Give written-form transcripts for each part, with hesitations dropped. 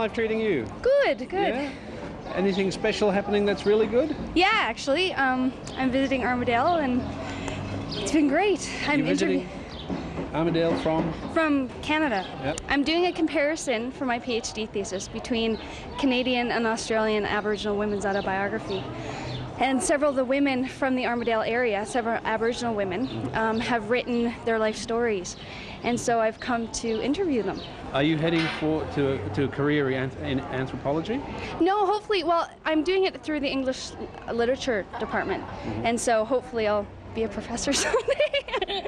life treating you? Good, good. Yeah? Anything special happening that's really good? Yeah, actually, I'm visiting Armadale, and it's been great. You're visiting Armadale from Canada. Yep. I'm doing a comparison for my PhD thesis between Canadian and Australian Aboriginal women's autobiography. And several of the women from the Armadale area, several Aboriginal women, have written their life stories. And so I've come to interview them. Are you heading to a career in anthropology? No, hopefully, well, I'm doing it through the English literature department. And so hopefully I'll be a professor someday.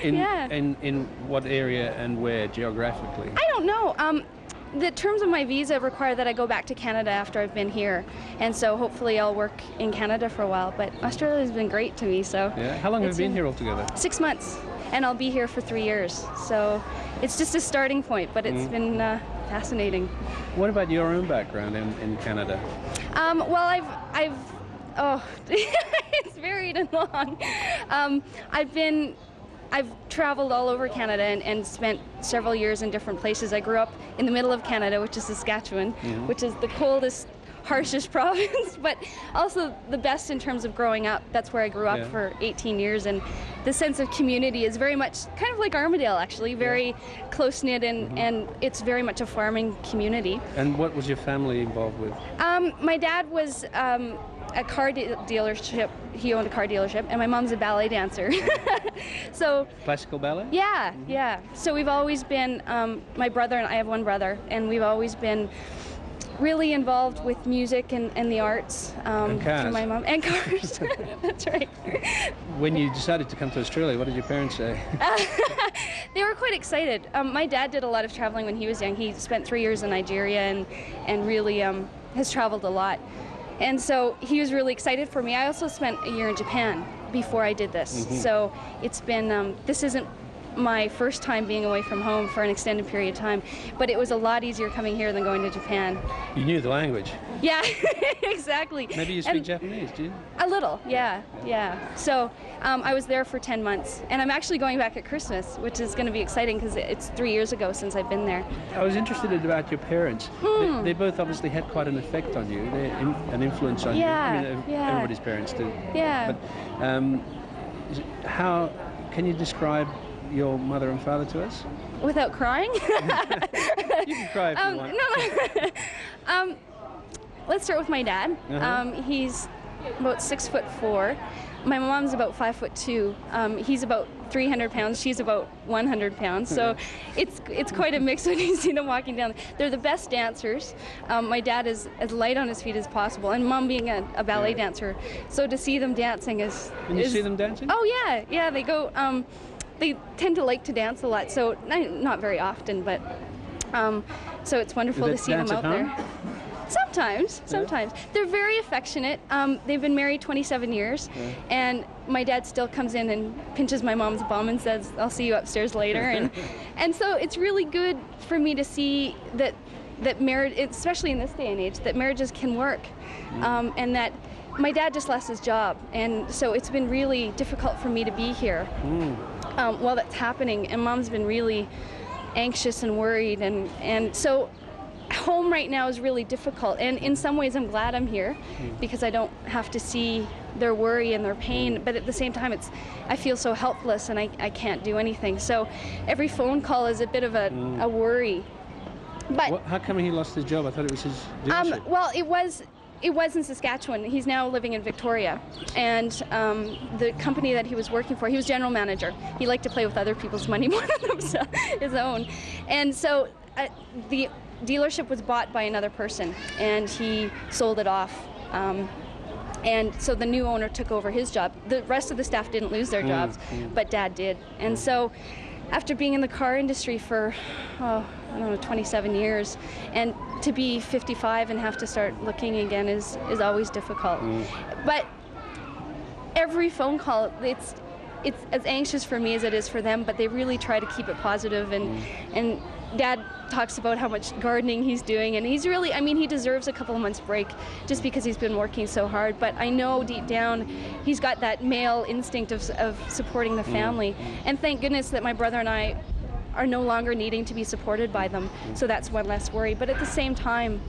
In what area and where geographically? I don't know. The terms of my visa require that I go back to Canada after I've been here, and so hopefully I'll work in Canada for a while. But Australia's been great to me, so. Yeah. How long have you been here altogether? 6 months, and I'll be here for 3 years. So it's just a starting point, but it's been fascinating. What about your own background in Canada? Well, it's varied and long. I've traveled all over Canada and spent several years in different places. I grew up in the middle of Canada, which is Saskatchewan, which is the coldest, harshest province, but also the best in terms of growing up. That's where I grew up for 18 years, and the sense of community is very much kind of like Armadale, actually, very close-knit, and it's very much a farming community. And what was your family involved with? My dad was a car dealership. He owned a car dealership, and my mom's a ballet dancer. So classical ballet? Yeah, yeah. So we've always been, my brother and I have one brother, and we've always been really involved with music and the arts. And cars. Through my mom. And cars. That's right. When you decided to come to Australia, what did your parents say? They were quite excited. My dad did a lot of traveling when he was young. He spent 3 years in Nigeria and really has traveled a lot. And so he was really excited for me. I also spent a year in Japan before I did this. So it's been, this isn't my first time being away from home for an extended period of time, but it was a lot easier coming here than going to Japan. You knew the language. Yeah, exactly. Maybe you speak Japanese, do you? A little, yeah. So I was there for 10 months, and I'm actually going back at Christmas, which is going to be exciting because it's 3 years ago since I've been there. I was interested about your parents. They both obviously had quite an effect on you, an influence on you. I mean, everybody's parents do. Yeah. But how can you describe your mother and father to us? Without crying? You can cry if you want. No. Let's start with my dad. He's about 6'4". My mom's about 5'2". He's about 300 pounds. She's about 100 pounds. So it's quite a mix when you see them walking down. They're the best dancers. My dad is as light on his feet as possible, and Mom being a ballet dancer. So to see them dancing is. Can you see them dancing? Oh yeah. They go. They tend to like to dance a lot. So not very often, but so it's wonderful to see them out there. Sometimes. They're very affectionate. They've been married 27 years, and my dad still comes in and pinches my mom's bum and says, "I'll see you upstairs later." And so it's really good for me to see that marriage, especially in this day and age, that marriages can work, and that my dad just lost his job, and so it's been really difficult for me to be here while that's happening, and Mom's been really anxious and worried, and so home right now is really difficult, and in some ways I'm glad I'm here because I don't have to see their worry and their pain, but at the same time I feel so helpless and I can't do anything. So every phone call is a bit of a worry. But how come he lost his job? I thought it was his dealership. Well, it was in Saskatchewan. He's now living in Victoria, and the company that he was working for, he was general manager. He liked to play with other people's money more than his own, and so the dealership was bought by another person, and he sold it off. And so the new owner took over his job. The rest of the staff didn't lose their jobs, but Dad did. And so after being in the car industry for, 27 years, and to be 55 and have to start looking again is always difficult. But every phone call, it's as anxious for me as it is for them, but they really try to keep it positive, and Dad talks about how much gardening he's doing, and he's really, he deserves a couple of months break just because he's been working so hard, but I know deep down he's got that male instinct of supporting the family, and thank goodness that my brother and I are no longer needing to be supported by them. So that's one less worry. But at the same time,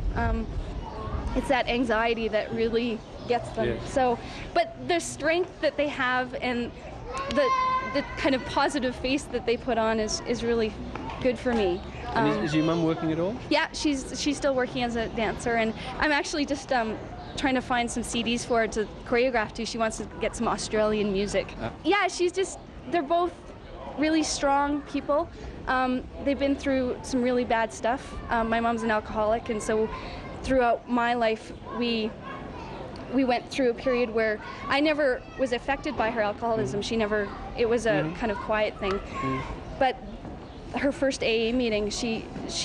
it's that anxiety that really gets them. Yes. So, but the strength that they have and the kind of positive face that they put on is really good for me. And is your mum working at all? Yeah, she's still working as a dancer, and I'm actually just trying to find some CDs for her to choreograph to. She wants to get some Australian music. Yeah, they're both really strong people. They've been through some really bad stuff. My mom's an alcoholic, and so throughout my life, we went through a period where I never was affected by her alcoholism. It was a kind of quiet thing. But her first AA meeting, she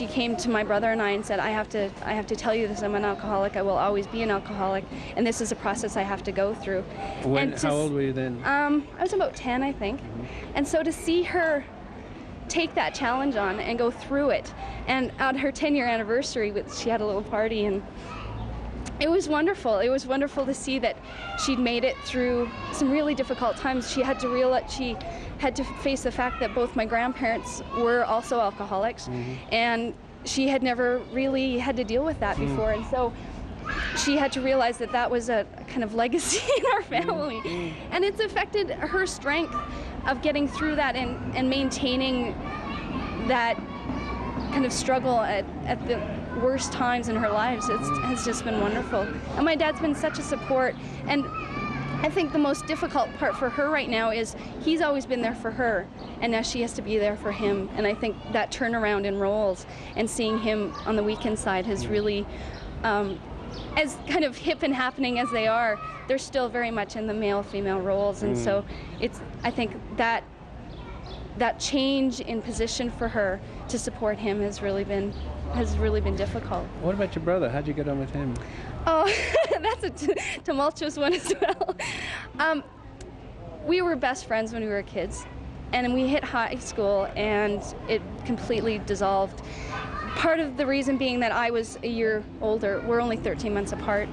came to my brother and I and said, I have to tell you this, I'm an alcoholic, I will always be an alcoholic, and this is a process I have to go through. How old were you then? I was about 10, I think. And so to see her take that challenge on and go through it, and on her 10-year anniversary, she had a little party, and it was wonderful. It was wonderful to see that she'd made it through some really difficult times. She had to face the fact that both my grandparents were also alcoholics, and she had never really had to deal with that before, and so she had to realize that that was a kind of legacy in our family, and it's affected her strength of getting through that and maintaining that kind of struggle at the worst times in her lives. It has just been wonderful, and my dad's been such a support. And I think the most difficult part for her right now is he's always been there for her, and now she has to be there for him. And I think that turnaround in roles and seeing him on the weekend side has really, as kind of hip and happening as they are, they're still very much in the male-female roles. And so I think that change in position for her to support him has really been difficult. What about your brother? How'd you get on with him? Oh, that's a tumultuous one as well. We were best friends when we were kids, and we hit high school and it completely dissolved. Part of the reason being that I was a year older. We're only 13 months apart,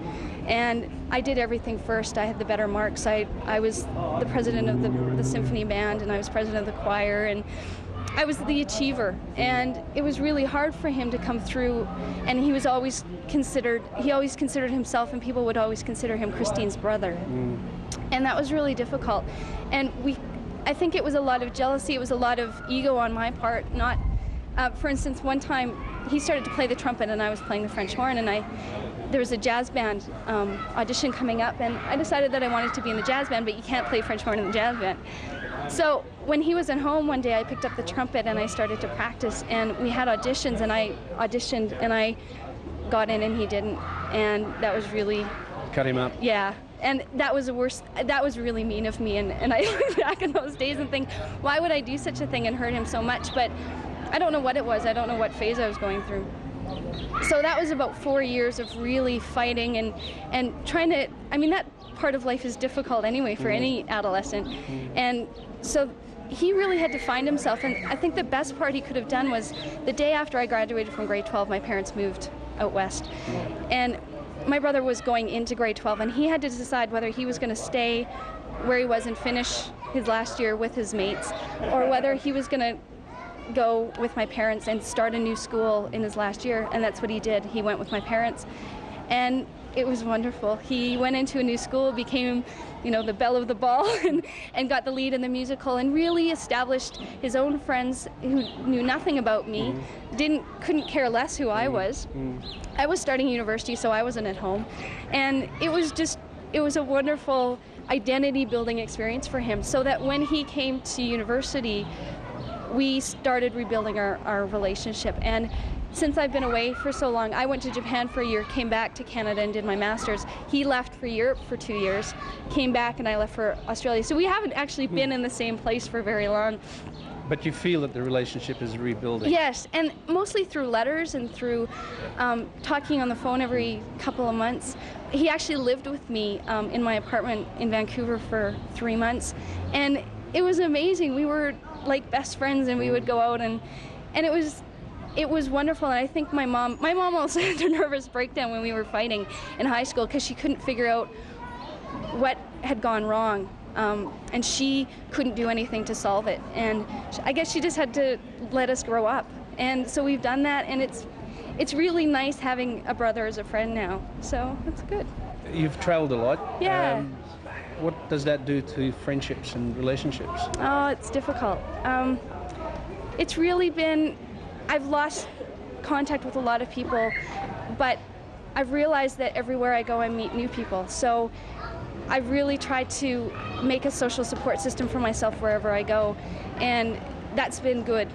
and I did everything first. I had the better marks. I was the president of the symphony band, and I was president of the choir, and I was the achiever, and it was really hard for him to come through, and he always considered himself, and people would always consider him Christine's brother. And that was really difficult. And I think it was a lot of jealousy, it was a lot of ego on my part. For instance, one time he started to play the trumpet and I was playing the French horn, and there was a jazz band audition coming up, and I decided that I wanted to be in the jazz band, but you can't play French horn in the jazz band. So when he was at home one day, I picked up the trumpet and I started to practice, and we had auditions, and I auditioned and I got in and he didn't, and that was really... Cut him up. Yeah, and that was the worst. That was really mean of me, and I look back in those days and think, why would I do such a thing and hurt him so much? But I don't know what it was. I don't know what phase I was going through. So that was about 4 years of really fighting and trying to... I mean, that part of life is difficult anyway for any adolescent. And so he really had to find himself, and I think the best part he could have done was the day after I graduated from grade 12, my parents moved out west. And my brother was going into grade 12, and he had to decide whether he was going to stay where he was and finish his last year with his mates, or whether he was going to go with my parents and start a new school in his last year. And that's what he did. He went with my parents, and it was wonderful. He went into a new school, became, the belle of the ball, and got the lead in the musical, and really established his own friends who knew nothing about me, couldn't care less who I was. I was starting university, so I wasn't at home, and it was a wonderful identity building experience for him, so that when he came to university, we started rebuilding our relationship. And since I've been away for so long, I went to Japan for a year, came back to Canada and did my master's. He left for Europe for 2 years, came back, and I left for Australia. So we haven't actually been in the same place for very long. But you feel that the relationship is rebuilding? Yes, and mostly through letters and through talking on the phone every couple of months. He actually lived with me in my apartment in Vancouver for 3 months, and it was amazing. We were like best friends, and we would go out, and it was wonderful. And I think my mom also had a nervous breakdown when we were fighting in high school, because she couldn't figure out what had gone wrong. and she couldn't do anything to solve it. And I guess she just had to let us grow up. And so we've done that, and it's really nice having a brother as a friend now. So it's good. You've traveled a lot. Yeah. What does that do to friendships and relationships? Oh, it's difficult. It's really been, I've lost contact with a lot of people, but I've realized that everywhere I go I meet new people. So I've really tried to make a social support system for myself wherever I go, and that's been good.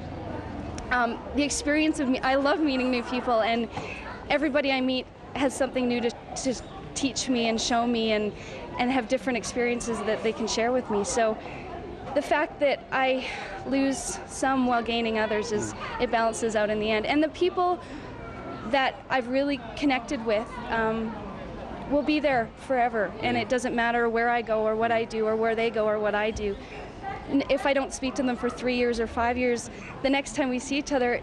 The experience of I love meeting new people, and everybody I meet has something new to teach me and show me, and have different experiences that they can share with me. So the fact that I lose some while gaining others it balances out in the end. And the people that I've really connected with will be there forever, and it doesn't matter where I go or what I do or where they go or what I do. If I don't speak to them for 3 years or 5 years, the next time we see each other,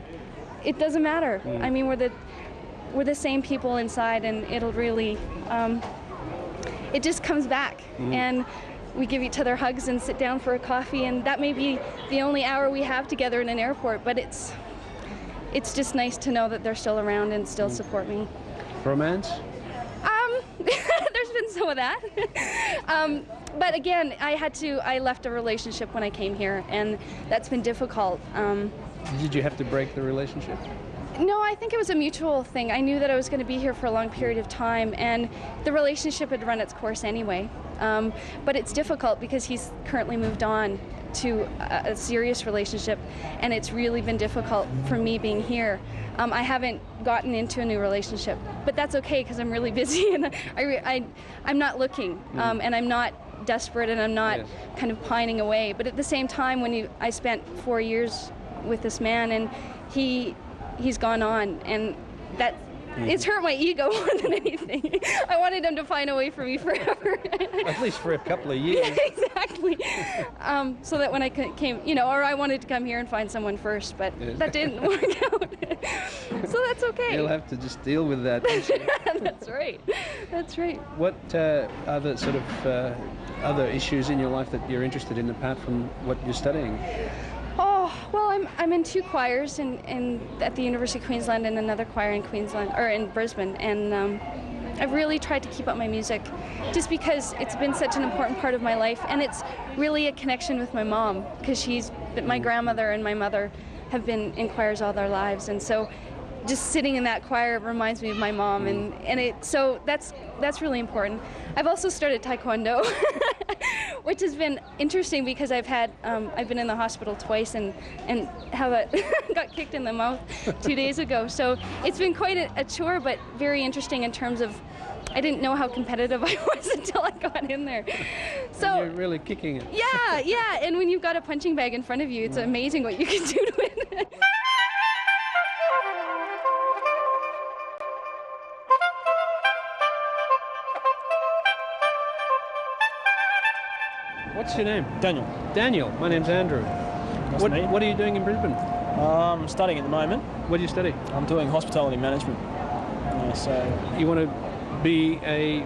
it doesn't matter. I mean, we're the same people inside, and it'll really, it just comes back. And we give each other hugs and sit down for a coffee, and that may be the only hour we have together in an airport, but it's just nice to know that they're still around and still support me. Romance? There's been some of that. But again, I left a relationship when I came here, and that's been difficult. Did you have to break the relationship? No, I think it was a mutual thing. I knew that I was going to be here for a long period of time, and the relationship had run its course anyway. But it's difficult because he's currently moved on to a serious relationship, and it's really been difficult for me being here. I haven't gotten into a new relationship, but that's okay because I'm really busy, and I'm not looking, and I'm not desperate, and I'm not kind of pining away. But at the same time, I spent 4 years with this man, and he's gone on, and that it's hurt my ego more than anything. I wanted him to find a way for me forever. At least for a couple of years. Yeah, exactly. So that when I came, or I wanted to come here and find someone first, but that didn't work out. So that's okay. You'll have to just deal with that. That's right. That's right. What other sort of other issues in your life that you're interested in apart from what you're studying? Oh, well, I'm in 2 choirs at the University of Queensland, and another choir in Queensland, or in Brisbane, and I've really tried to keep up my music just because it's been such an important part of my life, and it's really a connection with my mom, because my grandmother and my mother have been in choirs all their lives, and so just sitting in that choir reminds me of my mom, so that's really important. I've also started Taekwondo, which has been interesting because I've been in the hospital twice and got kicked in the mouth 2 days ago. So it's been quite a chore, but very interesting in terms of I didn't know how competitive I was until I got in there. So and you're really kicking it. Yeah, and when you've got a punching bag in front of you, it's amazing what you can do to it. What's your name? Daniel. Daniel. My name's Andrew. Nice to meet you. What are you doing in Brisbane? I'm studying at the moment. What do you study? I'm doing hospitality management. So you want to be a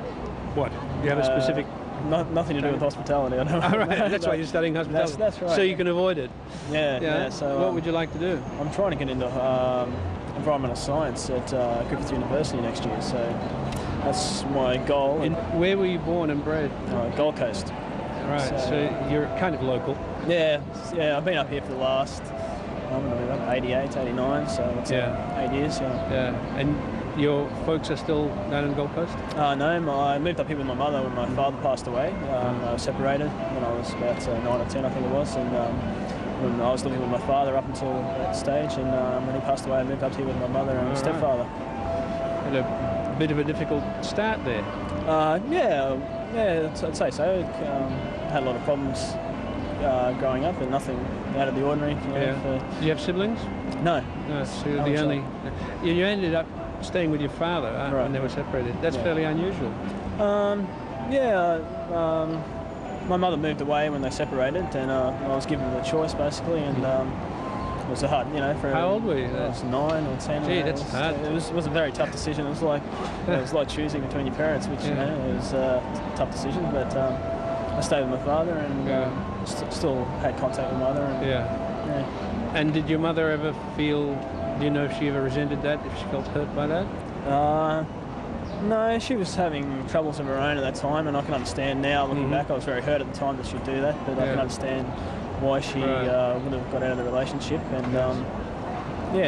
what? Do you have a specific? Nothing to do with hospitality. I don't know. All right, that's why you're studying hospitality. That's right. So you can avoid it. Yeah. So what would you like to do? I'm trying to get into environmental science at Griffith University next year. So that's my goal. Where were you born and bred? Gold Coast. Right. So you're kind of local. Yeah. I've been up here for the last 88, 89. So it's 8 years. Yeah. And your folks are still down in the Gold Coast? No, I moved up here with my mother when my father passed away. I was separated when I was about 9 or 10, I think it was, and when I was living with my father up until that stage, and when he passed away, I moved up here with my mother and my stepfather. Had a bit of a difficult start there. I'd say so. Had a lot of problems growing up, and nothing out of the ordinary. Do you have siblings? No. So you're the only. You ended up staying with your father when they were separated. That's fairly unusual. My mother moved away when they separated, and I was given the choice basically, and it was hard, for. How old were you? I was 9 or 10. Gee, that's hard. It was a very tough decision. It was like choosing between your parents, which it was a tough decision, but I stayed with my father and still had contact with mother. And, And did your mother ever feel? Do you know if she ever resented that? If she felt hurt by that? No, she was having troubles of her own at that time, and I can understand now, looking back. I was very hurt at the time that she'd do that, but I can understand why she would have got out of the relationship. And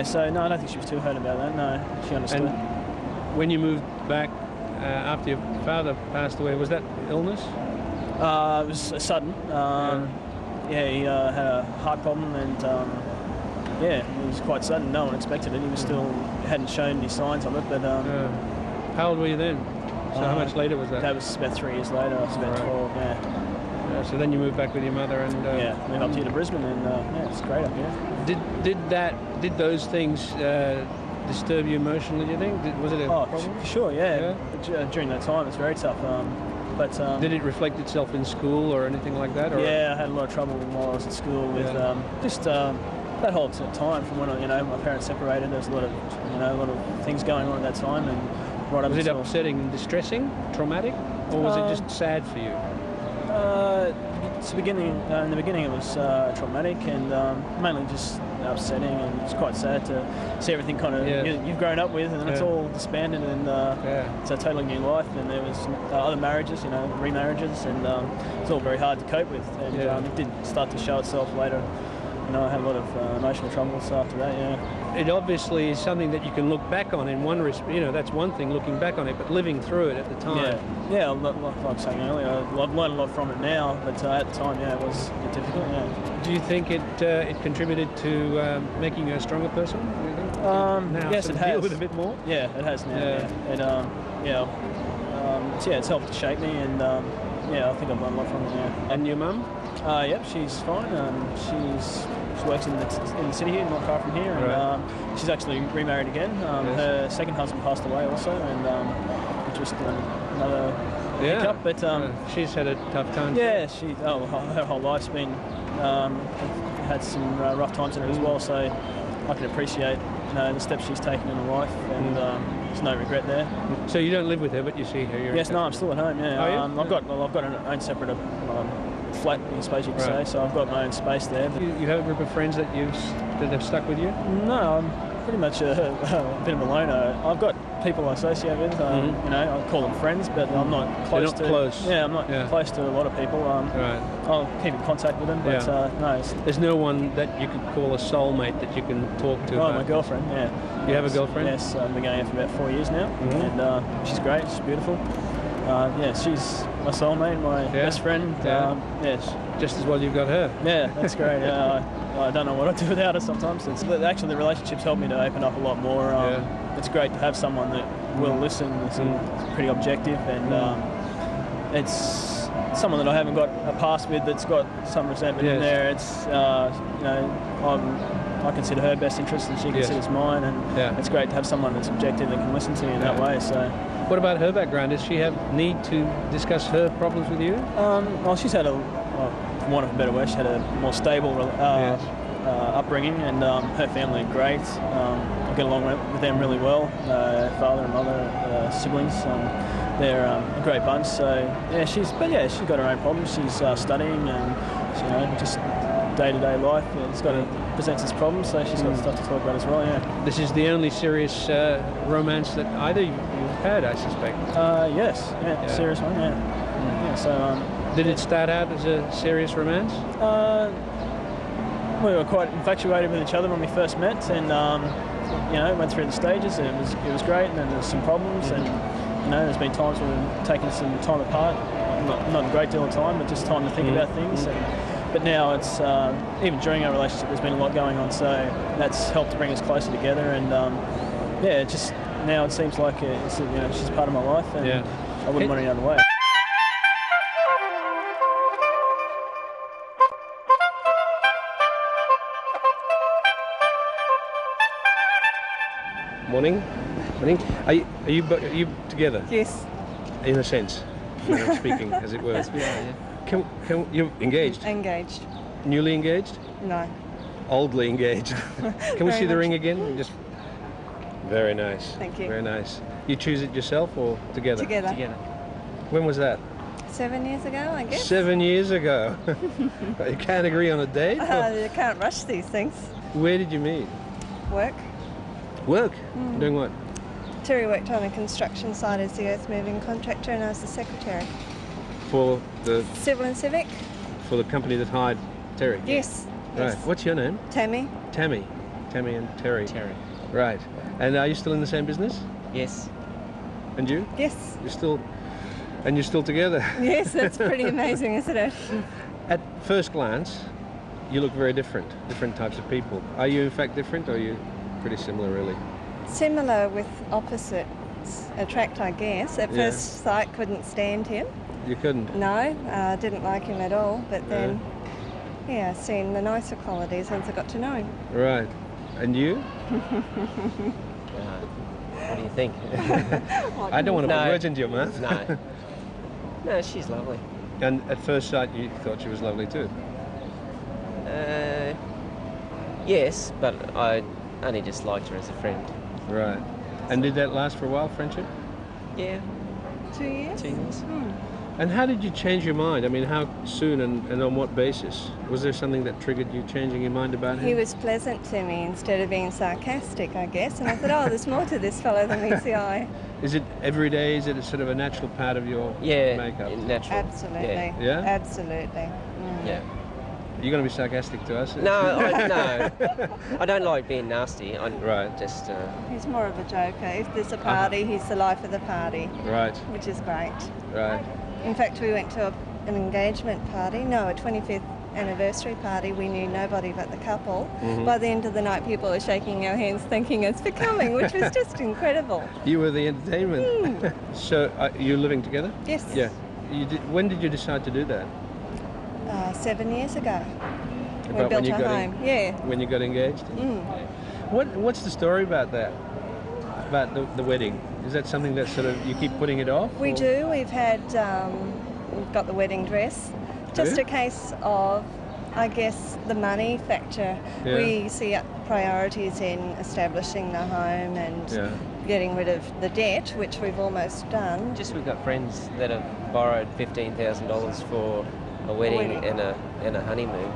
so no, I don't think she was too hurt about that. No, she understood. And when you moved back after your father passed away, was that illness? It was sudden. He had a heart problem, and it was quite sudden. No one expected it. He was still hadn't shown any signs of it, but. How old were you then? So how much later was that? That was about 3 years later. I was about 12. So then you moved back with your mother and moved up here to Brisbane, and it's great up here. Did those things disturb you emotionally? Do you think? Was it a problem? For sure, yeah. During that time, it's very tough. But did it reflect itself in school or anything like that? Or? Yeah, I had a lot of trouble while I was at school with that whole time from when my parents separated. There was a lot of things going on at that time, and was it upsetting and distressing, traumatic, or was it just sad for you? In the beginning it was traumatic and mainly just upsetting, and it's quite sad to see everything kind of you've grown up with, and then it's all disbanded, and it's a totally new life. And there was other marriages, remarriages, and it's all very hard to cope with. And it did start to show itself later. I had a lot of emotional troubles after that. It obviously is something that you can look back on in one respect. That's one thing, looking back on it, but living through it at the time. Like I was saying earlier, I've learned a lot from it now, but at the time, it was a bit difficult. Do you think it contributed to making you a stronger person? Do you think? Now yes, it has. Deal with a bit more. Yeah, it has now. It's helped to shape me, and I think I've learned a lot from it now. And your mum? Yep, she's fine. She works in the city here, not far from here, and she's actually remarried again. Her second husband passed away also, and just another hiccup. But she's had a tough time. Yeah, her whole life's been had some rough times in it as well. So I can appreciate the steps she's taken in her life, and there's no regret there. So you don't live with her, but you see her? Yes, no, I'm still at home. Yeah, I've got an own separate flat, I suppose you could say. So I've got my own space there. But you have a group of friends that have stuck with you? No, I'm pretty much a bit of a loner. I've got people I associate with. I call them friends, but I'm not close. They're not close. Yeah, I'm not close to a lot of people. I'll keep in contact with them, but no. There's no one that you could call a soulmate that you can talk to. Oh, my girlfriend. Yeah. You have a girlfriend? Yes, I've been going here for about 4 years now, and she's great. She's beautiful. She's my soulmate, my best friend. Yes, just as well you've got her. Yeah, that's great. I don't know what I'd do without her sometimes. Actually, the relationships helped me to open up a lot more. It's great to have someone that will listen. It's pretty objective, and it's someone that I haven't got a past with that's got some resentment in there. It's I consider her best interest, and she considers mine, and it's great to have someone that's objective and can listen to you in that way. So. What about her background? Does she have need to discuss her problems with you? Well, she's had for want of a better word, she had a more stable upbringing, and her family are great. I get along with them really well. Father and mother, siblings, they're a great bunch. So she's got her own problems. She's studying, and just day-to-day life. It's got to presents its problems, so she's got stuff to talk about as well. Yeah. This is the only serious romance that either you've had, I suspect. Yes. Serious one. Yeah. So. Did it start out as a serious romance? We were quite infatuated with each other when we first met, and went through the stages. It was great, and then there's some problems, and there's been times when we've taken some time apart, not a great deal of time, but just time to think about things. But now it's even during our relationship, there's been a lot going on, so that's helped to bring us closer together. And just now it seems like she's part of my life, and I wouldn't want any other way. Morning. Are you together? Yes. In a sense, speaking, as it were. Yes, we are. Yeah. Can you're engaged? Engaged. Newly engaged? No. Oldly engaged. Can we see the ring again? Just very nice. Thank you. Very nice. You choose it yourself or together? Together. When was that? 7 years ago, I guess. 7 years ago. You can't agree on a date? You can't rush these things. Where did you meet? Work. Work? Doing what? Terry worked on a construction site as the earth moving contractor, and I was the secretary. For the Civil and Civic? For the company that hired Terry? Yes. Right. Yes. What's your name? Tammy. Tammy. Tammy and Terry. Terry. Right. And are you still in the same business? Yes. And you? Yes. You're still together? Yes, that's pretty amazing, isn't it? At first glance, you look very different types of people. Are you in fact different, or are you pretty similar really? Similar with opposites attract, I guess. At first sight, couldn't stand him. You couldn't? No, didn't like him at all, but then, seen the nicer qualities once I got to know him. Right. And you? What do you think? I don't want to put words into your mouth. No. No, she's lovely. And at first sight, you thought she was lovely too? Yes, but I only just liked her as a friend. Right. And did that last for a while, friendship? Yeah. 2 years? 2 years. And how did you change your mind? I mean, how soon and on what basis? Was there something that triggered you changing your mind about him? He was pleasant to me instead of being sarcastic, I guess. And I thought, oh, there's more to this fellow than meets the eye. Is it every day? Is it a sort of a natural part of your makeup? Natural. Absolutely. Yeah? Absolutely. Yeah. You're going to be sarcastic to us? No, no. I don't like being nasty. Right. Just. He's more of a joker. If there's a party, he's the life of the party. Right. Which is great. Right. In fact, we went to an engagement party, a 25th anniversary party. We knew nobody but the couple. Mm-hmm. By the end of the night, people were shaking our hands thanking us for coming, which was just incredible. You were the entertainment. So, you're living together? Yes. Yeah. When did you decide to do that? 7 years ago. We About built a home. When you got engaged? What's the story about that? About the wedding? Is that something that sort of you keep putting it off? We do. We've had, we've got the wedding dress. Just a case of, I guess, the money factor. Yeah. We see priorities in establishing the home and getting rid of the debt, which we've almost done. We've got friends that have borrowed $15,000 for a wedding and a honeymoon,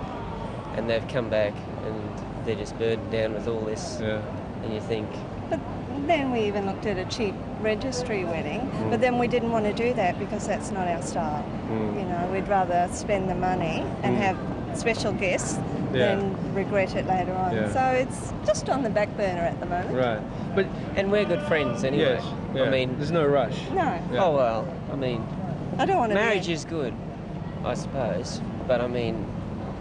and they've come back and they're just burdened down with all this. Yeah. And you think. But then we even looked at a cheap registry wedding, but then we didn't want to do that because that's not our style. We'd rather spend the money and have special guests than regret it later on. Yeah. So it's just on the back burner at the moment. Right. And we're good friends anyway. Yes. Yeah. I mean, there's no rush. No. Yeah. Oh well. I mean, I don't want to. Marriage is good, I suppose, but I mean,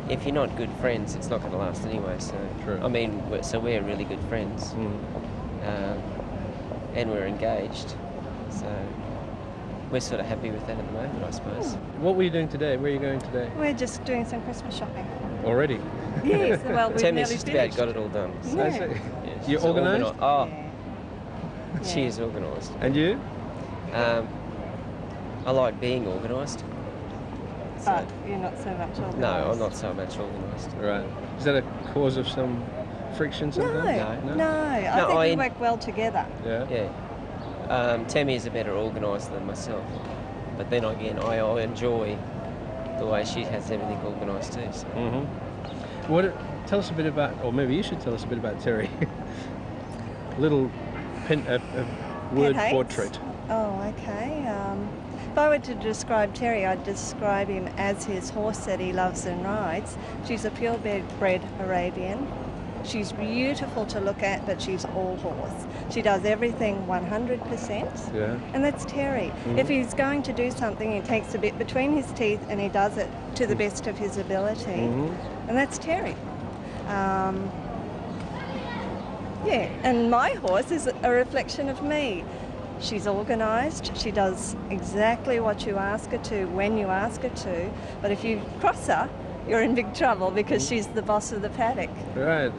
if you're not good friends, it's not going to last anyway. So, true. I mean, we're really good friends, and we're engaged. So we're sort of happy with that at the moment, I suppose. What were you doing today? Where are you going today? We're just doing some Christmas shopping. Already? Yes. Well, we've Tammy's nearly just finished. about got it all done. So. Yeah. You're organised? She is organised. And you? I like being organised. But you're not so much organised. No, I'm not so much organised. Right. Is that a cause of some friction sometimes? No. I think we work well together. Yeah. Tammy is a better organiser than myself. But then again, I enjoy the way she has everything organised too. So. Tell us a bit about, or maybe you should tell us a bit about Terry. Little word portrait. Oh, okay. If I were to describe Terry, I'd describe him as his horse that he loves and rides. She's a purebred Arabian. She's beautiful to look at, but she's all horse. She does everything 100%. Yeah. And that's Terry. If he's going to do something, he takes a bit between his teeth and he does it to the best of his ability. And that's Terry. And my horse is a reflection of me. She's organised, she does exactly what you ask her to, when you ask her to, but if you cross her, you're in big trouble because she's the boss of the paddock. Right.